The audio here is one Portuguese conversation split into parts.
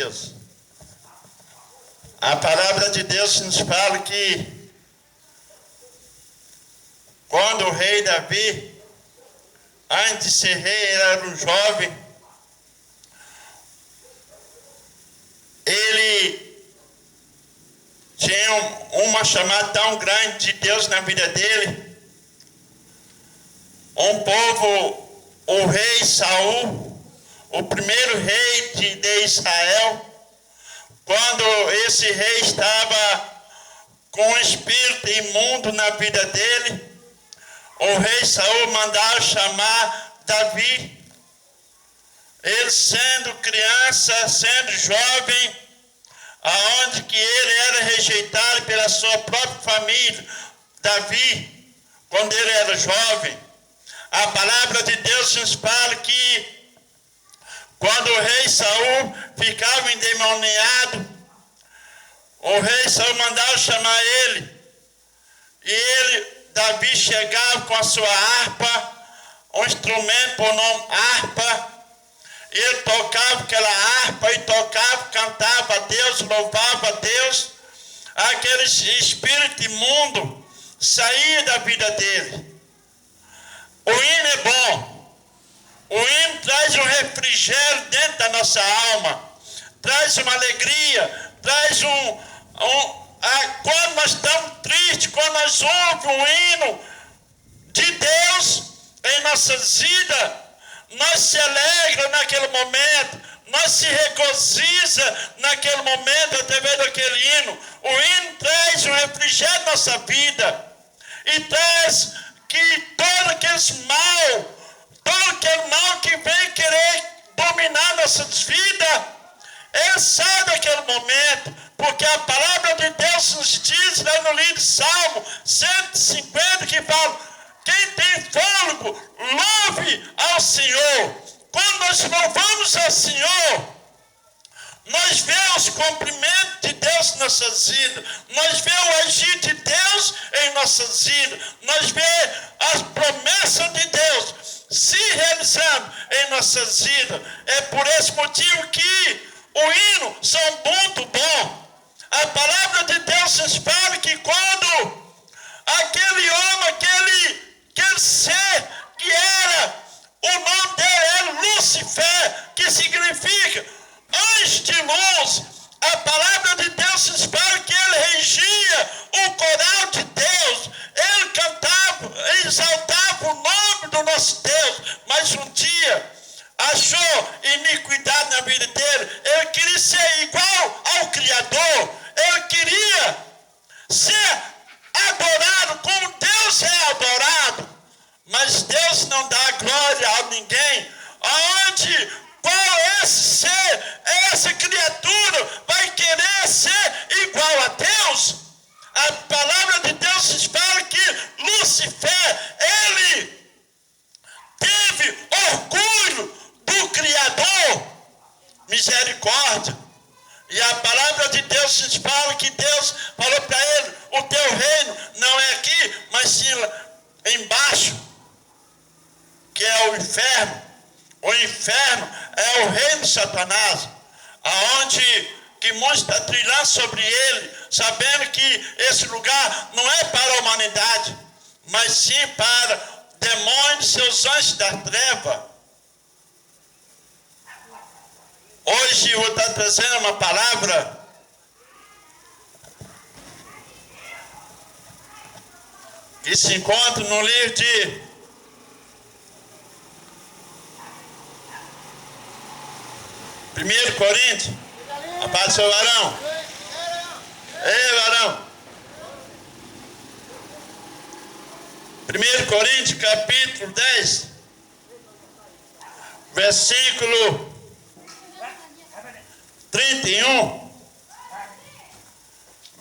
Deus. A palavra de Deus nos fala que quando o rei Davi, antes de ser rei, era um jovem, ele tinha uma chamada tão grande de Deus na vida dele. Um povo, o rei Saul, o primeiro rei de Israel, quando esse rei estava com um espírito imundo na vida dele, o rei Saul mandava chamar Davi. Ele sendo criança, sendo jovem, aonde que ele era rejeitado pela sua própria família, Davi, quando ele era jovem. A palavra de Deus nos fala que quando o rei Saul ficava endemoniado, o rei Saul mandava chamar ele. E Davi chegava com a sua harpa, um instrumento por nome harpa. Ele tocava aquela harpa e tocava, cantava a Deus, louvava a Deus. Aquele espírito imundo saía da vida dele. O hino é bom. O hino traz um refrigério dentro da nossa alma, traz uma alegria, traz quando nós estamos tristes, quando nós ouvimos um hino de Deus em nossas vidas, nós se alegramos naquele momento, nós se regozija naquele momento através daquele hino. O hino traz um refrigério na nossa vida e traz que todo aquele mal que vem querer dominar nossas vidas, ele sai daquele momento, porque a palavra de Deus nos diz lá no livro de Salmo 150 que fala: quem tem fôlego, louve ao Senhor. Quando nós louvamos ao Senhor, nós vemos os cumprimentos de Deus em nossas vidas, nós vemos o agir de Deus em nossas vidas, nós vemos as promessas de Deus se realizando em nossas vidas. É por esse motivo que o hino são muito bom. A palavra de Deus nos fala que quando aquele homem, aquele ser que era, o nome dele era Lúcifer, que significa anjo de luz. A palavra de Deus nos fala que ele regia o coral de Deus, ele cantava, exaltava o nome do nosso Deus, mas um dia achou iniquidade na vida dele. Ele queria ser igual ao Criador, ele queria ser adorado como Deus é adorado, mas Deus não dá glória a ninguém. Qual esse ser, essa criatura vai querer ser igual a Deus? A palavra de Deus nos fala que Lúcifer, ele teve orgulho do Criador, misericórdia. E a palavra de Deus nos fala que Deus falou para ele: o teu reino não é aqui, mas sim embaixo, que é o inferno. O inferno é o reino de Satanás, aonde que muitos estão trilhando sobre ele, sabendo que esse lugar não é para a humanidade, mas sim para demônios e seus anjos da treva. Hoje eu vou estar trazendo uma palavra que se encontra no livro de 1 Coríntios. A paz do seu varão. Ei, varão. 1 Coríntios, capítulo 10, versículo 31.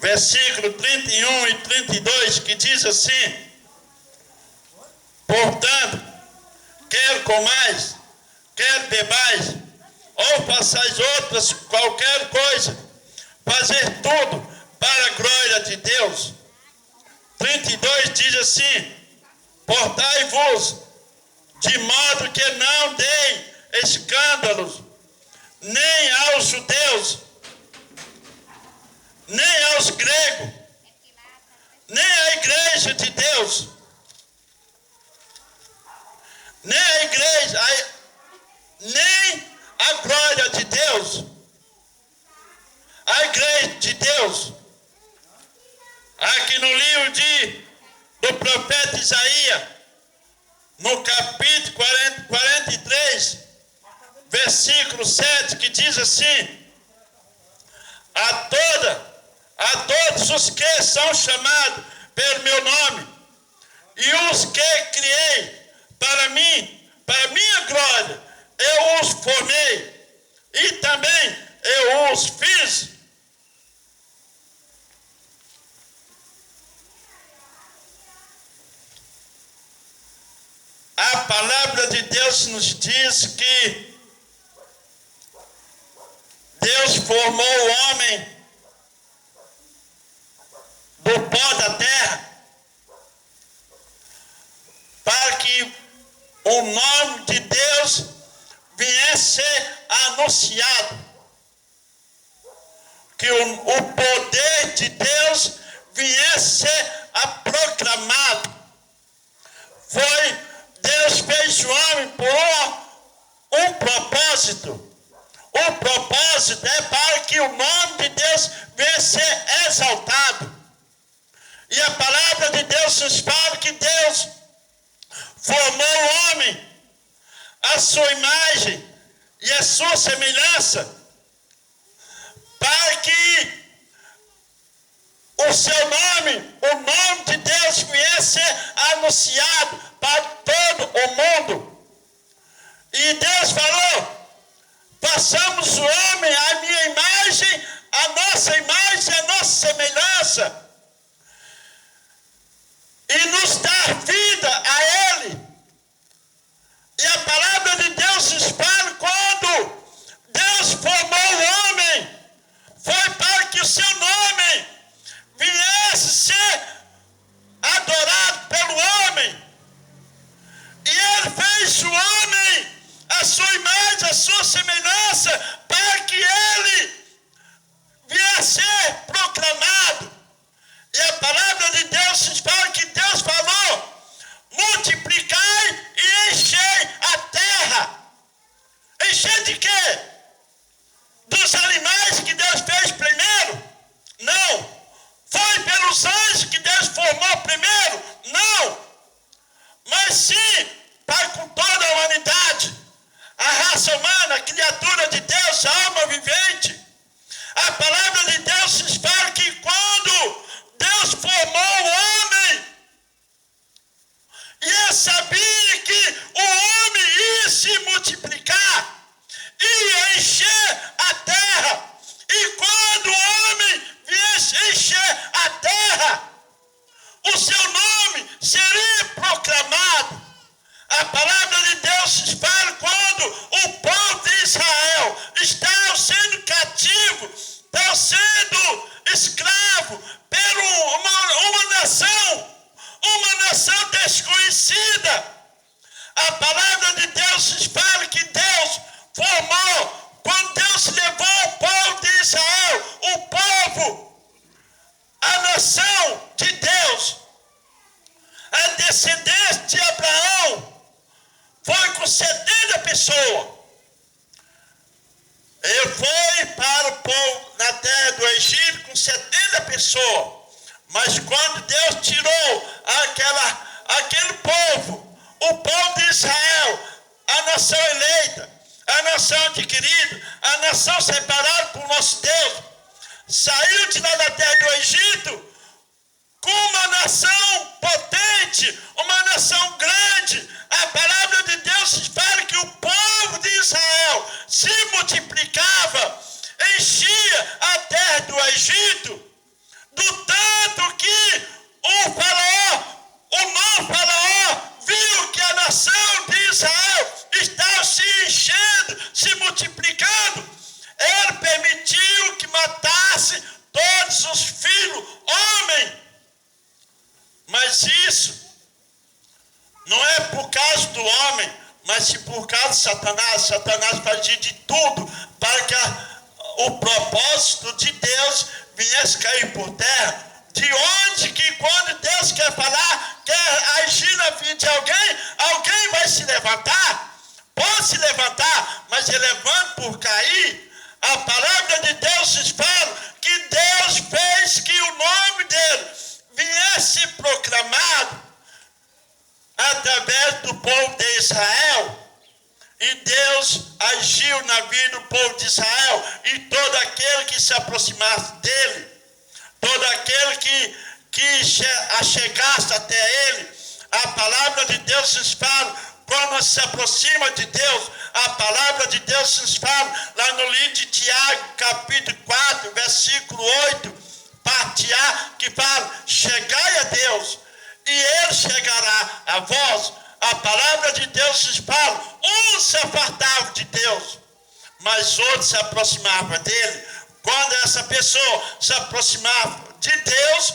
Versículo 31 e 32, que diz assim: portanto, quer comais, quer bebais, ou façais outras qualquer coisa, fazer tudo para a glória de Deus. 32 diz assim: portai-vos de modo que não deem escândalos nem aos judeus, nem aos gregos, nem à igreja de Deus, nem a igreja, nem a glória de Deus, a igreja de Deus. Aqui no livro do profeta Isaías, no capítulo 43, versículo 7, que diz assim: a todos os que são chamados pelo meu nome, e os que criei para mim, para minha glória, eu os formei, e também eu os fiz. A palavra de Deus nos diz que Deus formou o homem do pó da terra para que o nome de Deus viesse ser anunciado, que o poder de Deus viesse ser proclamado. Deus fez o homem por um propósito. O propósito é para que o nome de Deus venha ser exaltado. E a palavra de Deus nos fala que Deus formou o homem à sua imagem e à sua semelhança, para que o seu nome, o nome de Deus viesse ser anunciado para todo o mundo. E Deus falou: façamos o homem à minha imagem, a nossa imagem, a nossa semelhança, e nos dar vida a Ele. E a palavra de Deus nos fala: quando Deus formou o homem, foi para que o seu nome viesse ser adorado pelo homem. E Ele fez o homem a sua imagem, a sua semelhança, para que Ele viesse ser proclamado. E a palavra de Deus nos fala que Deus falou: multiplicai e enchei a terra. Encher de quê? Dos animais que Deus fez primeiro? Não. Foi pelos anjos que Deus formou primeiro? Não. Mas sim, para com toda a humanidade, a raça humana, a criatura de Deus, a alma vivente. A palavra de Deus nos fala que quando Deus formou o homem, e Ele sabia que o homem ia se multiplicar, ia encher a terra. E quando o homem viesse encher a terra, o seu nome seria proclamado. A palavra de Deus nos fala quando o povo de Israel está sendo cativo, está sendo escravo por uma nação desconhecida. A palavra de Deus nos fala que Deus formou, quando Deus levou o povo de Israel, o povo, a nação de Deus, a descendência de Abraão, foi com 70 pessoas. Ele foi para o povo na terra do Egito com 70 pessoas. Mas quando Deus tirou aquele povo, o povo de Israel, a nação eleita, a nação adquirida, a nação separada por nosso Deus, saiu de lá da terra do Egito com uma nação potente, uma nação grande. A palavra de Deus fala que o povo de Israel se multiplicava, enchia a terra do Egito, do tanto que o novo faraó, viu que a nação de Israel estava se enchendo, se multiplicando. Ele permitiu que matasse todos os filhos homens. Mas isso não é por causa do homem, Mas se por causa de Satanás fazia de tudo para que o propósito de Deus viesse cair por terra. De onde que quando Deus quer falar, quer agir na vida de alguém, alguém vai se levantar. Pode se levantar, mas elevando por cair. A palavra de Deus nos fala que Deus fez que o nome dele viesse proclamado através do povo de Israel. E Deus agiu na vida do povo de Israel, e todo aquele que se aproximasse dele, todo aquele que chegasse até ele, a palavra de Deus nos fala, quando se aproxima de Deus, a palavra de Deus nos fala, lá no livro de Tiago, capítulo 4, versículo 8, parte A, que fala, chegai a Deus, e ele chegará a vós. A palavra de Deus nos fala, uns se afastavam de Deus, mas outros se aproximavam dele. Quando essa pessoa se aproximava de Deus,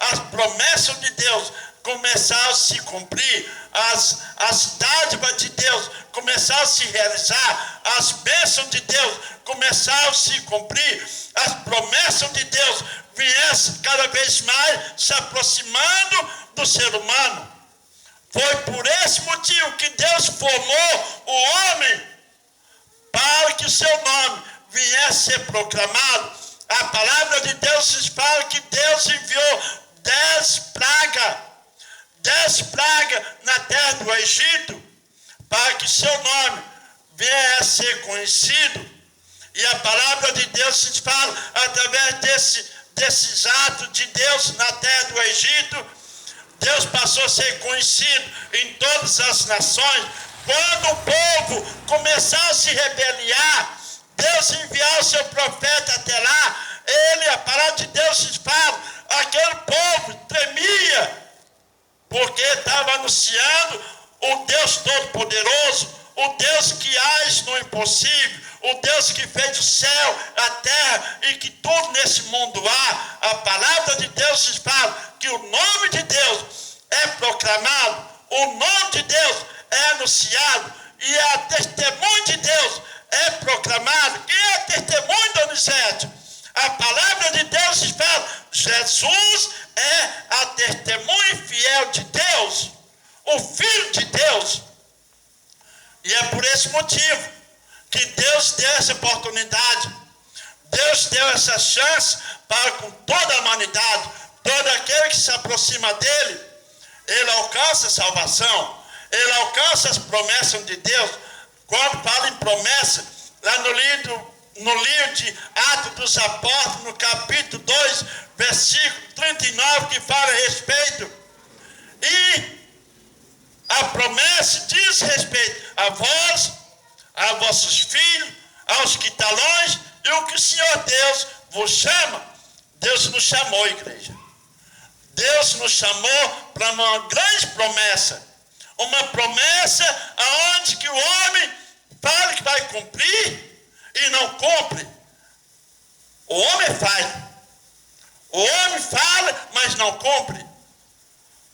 as promessas de Deus começaram a se cumprir, as dádivas de Deus começaram a se realizar, as bênçãos de Deus começaram a se cumprir, as promessas de Deus viessem cada vez mais se aproximando do ser humano. Foi por esse motivo que Deus formou o homem, para que o seu nome viesse ser proclamado. A palavra de Deus nos fala que Deus enviou 10 pragas na terra do Egito, para que seu nome viesse ser conhecido. E a palavra de Deus nos fala, através desses atos de Deus na terra do Egito, Deus passou a ser conhecido em todas as nações. Quando o povo começar a se rebeliar, Deus enviar o seu profeta até lá, a palavra de Deus nos fala, aquele povo tremia, porque estava anunciando o Deus Todo-Poderoso, o Deus que age no impossível, o Deus que fez o céu, a terra e que tudo nesse mundo há. A palavra de Deus nos fala que o nome de Deus é proclamado, o nome de Deus é anunciado, e a testemunho de Deus é proclamado. Quem é testemunho do Unicef? A palavra de Deus nos fala, Jesus é a testemunha fiel de Deus, o Filho de Deus. E é por esse motivo que Deus deu essa oportunidade, Deus deu essa chance para com toda a humanidade, todo aquele que se aproxima dele, ele alcança a salvação, ele alcança as promessas de Deus. Quando fala em promessa, lá no livro de Atos dos Apóstolos, no capítulo 2, versículo 39, que fala a respeito, e a promessa diz respeito a vós, a vossos filhos, aos que estão longe, e o que o Senhor Deus vos chama. Deus nos chamou, igreja. Deus nos chamou para uma grande promessa. Uma promessa aonde que o homem fala que vai cumprir e não cumpre. O homem faz. O homem fala, mas não cumpre.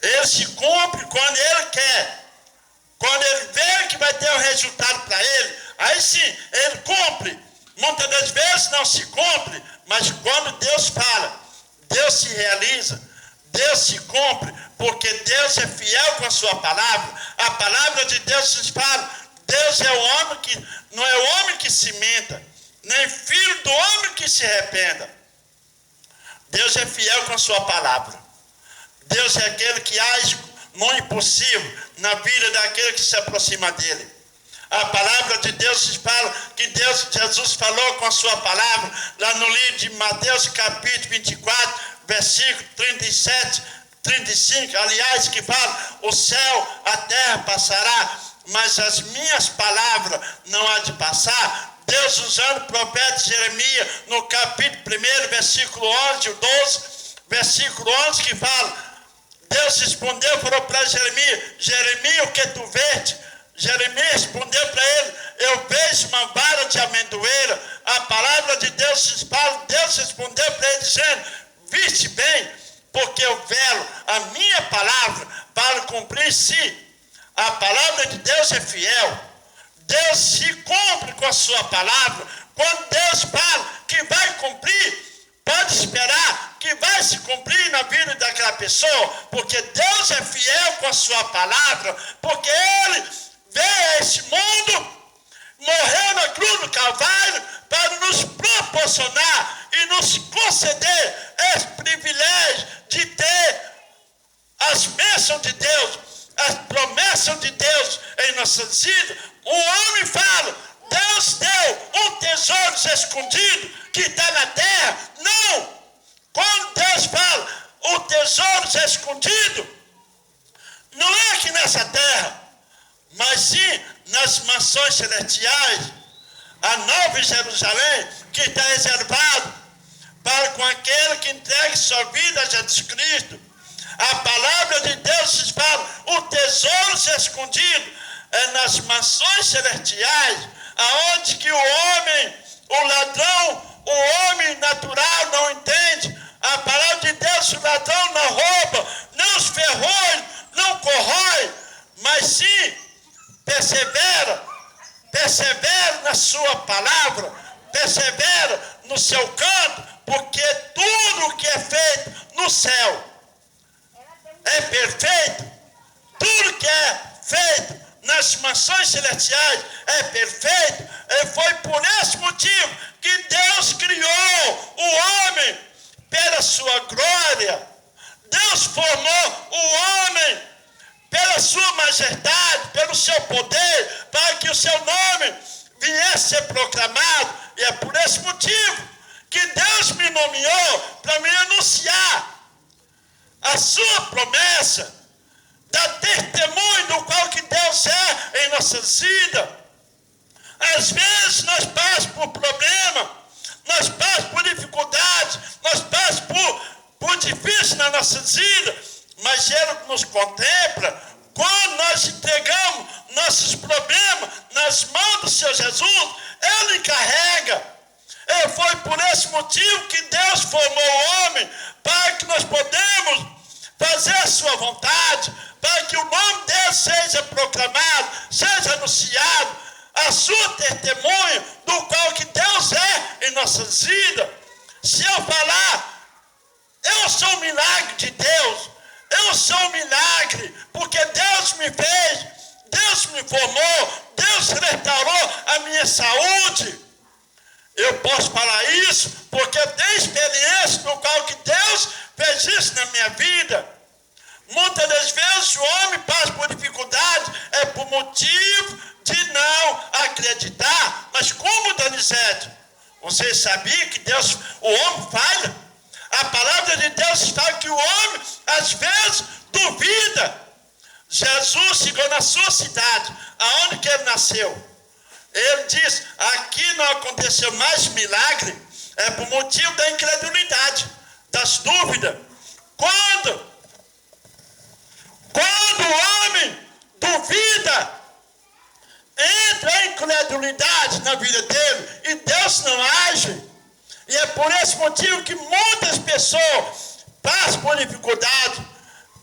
Ele se cumpre quando ele quer. Quando ele vê que vai ter um resultado para ele, aí sim, ele cumpre. Muitas das vezes não se cumpre, mas quando Deus fala, Deus se realiza, Deus se cumpre, porque Deus é fiel com a sua palavra. A palavra de Deus nos fala, Deus é o homem que, não é o homem que se minta, nem filho do homem que se arrependa. Deus é fiel com a sua palavra. Deus é aquele que age no impossível na vida daquele que se aproxima dele. A palavra de Deus nos fala que Jesus falou com a sua palavra lá no livro de Mateus capítulo 24, versículo 37, 35, aliás, que fala, o céu, a terra passará, mas as minhas palavras não há de passar. Deus usando o profeta Jeremias no capítulo 1, versículo 11, 12, versículo 11, que fala, Deus respondeu, falou para Jeremias, Jeremias, o que tu vês? Jeremias respondeu para ele, eu vejo uma vara de amendoeira. A palavra de Deus nos fala, Deus respondeu para ele dizendo, viste bem, porque eu velo a minha palavra para cumprir em si. A palavra de Deus é fiel. Deus se cumpre com a sua palavra. Quando Deus fala que vai cumprir, pode esperar que vai se cumprir na vida daquela pessoa, porque Deus é fiel com a sua palavra, porque Ele veio a esse mundo, morreu na cruz do Calvário para nos proporcionar e nos conceder esse privilégio de ter as bênçãos de Deus, as promessas de Deus em nossas vidas. O homem fala, Deus deu um tesouro escondido que está na terra. Não! Quando Deus fala, o tesouro escondido, não é aqui nessa terra, mas sim nas mansões celestiais, a Nova Jerusalém, que está reservado para com aquele que entregue sua vida a Jesus Cristo. A palavra de Deus fala, o tesouro escondido é nas mansões celestiais, aonde que o homem, o ladrão, o homem natural não entende. A palavra de Deus, o ladrão não rouba, não os ferrolha, não corrói, mas sim persevera na sua palavra, persevera no seu canto, porque tudo que é feito no céu é perfeito, tudo que é feito nas mansões celestiais é perfeito. E foi por esse motivo que Deus criou o homem pela sua glória. Deus formou o homem pela sua majestade, pelo seu poder, para que o seu nome viesse a ser proclamado. E é por esse motivo que Deus me nomeou para me anunciar a sua promessa, dar testemunho do qual que Deus é em nossas vidas. Às vezes nós passamos por problemas, nós passamos por dificuldades, nós passamos por difíceis nas nossas vidas, mas Ele nos contempla quando nós entregamos nossos problemas nas mãos do Senhor Jesus. Ele encarrega. E foi por esse motivo que Deus formou o homem, para que nós podemos fazer a sua vontade, para que o nome dele seja proclamado, seja anunciado, a sua testemunha do qual que Deus é em nossas vidas. Se eu falar, eu sou um milagre de Deus, eu sou um milagre, porque Deus me fez, Deus me formou, Deus restaurou a minha saúde. Eu posso falar isso porque eu tenho experiência no qual que Deus fez isso na minha vida. Muitas das vezes o homem passa por dificuldade, é por motivo de não acreditar. Mas como, Donizete, você sabia que Deus, o homem falha? A palavra de Deus fala que o homem, às vezes, duvida. Jesus chegou na sua cidade, aonde que ele nasceu. Ele diz, aqui não aconteceu mais milagre, é por motivo da incredulidade, das dúvidas. Quando o homem duvida, entra a incredulidade na vida dele e Deus não age. E é por esse motivo que muitas pessoas passam por dificuldade,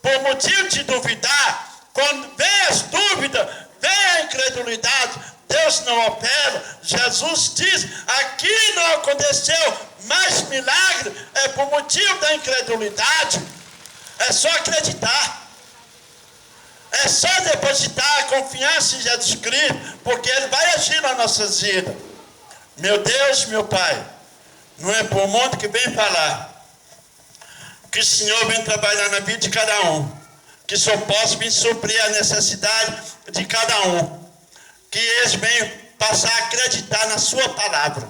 por motivo de duvidar. Quando vem as dúvidas, vem a incredulidade, Deus não opera. Jesus diz, aqui não aconteceu mais milagre, é por motivo da incredulidade. É só acreditar. É só depositar a confiança em Jesus Cristo, porque Ele vai agir nas nossas vidas. Meu Deus, meu Pai, não é por mundo que vem falar, que o Senhor vem trabalhar na vida de cada um, que só possa vir suprir a necessidade de cada um, que eles venham passar a acreditar na sua palavra,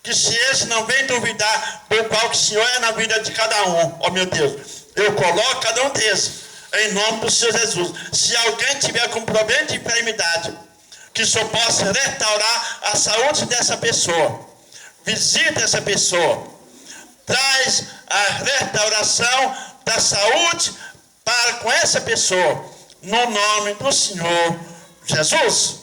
que se eles não vêm duvidar do qual que o Senhor é na vida de cada um, ó meu Deus, eu coloco cada um deles em nome do Senhor Jesus. Se alguém tiver com problema de enfermidade, que só possa restaurar a saúde dessa pessoa. Visita essa pessoa. Traz a restauração da saúde para com essa pessoa. No nome do Senhor Jesus.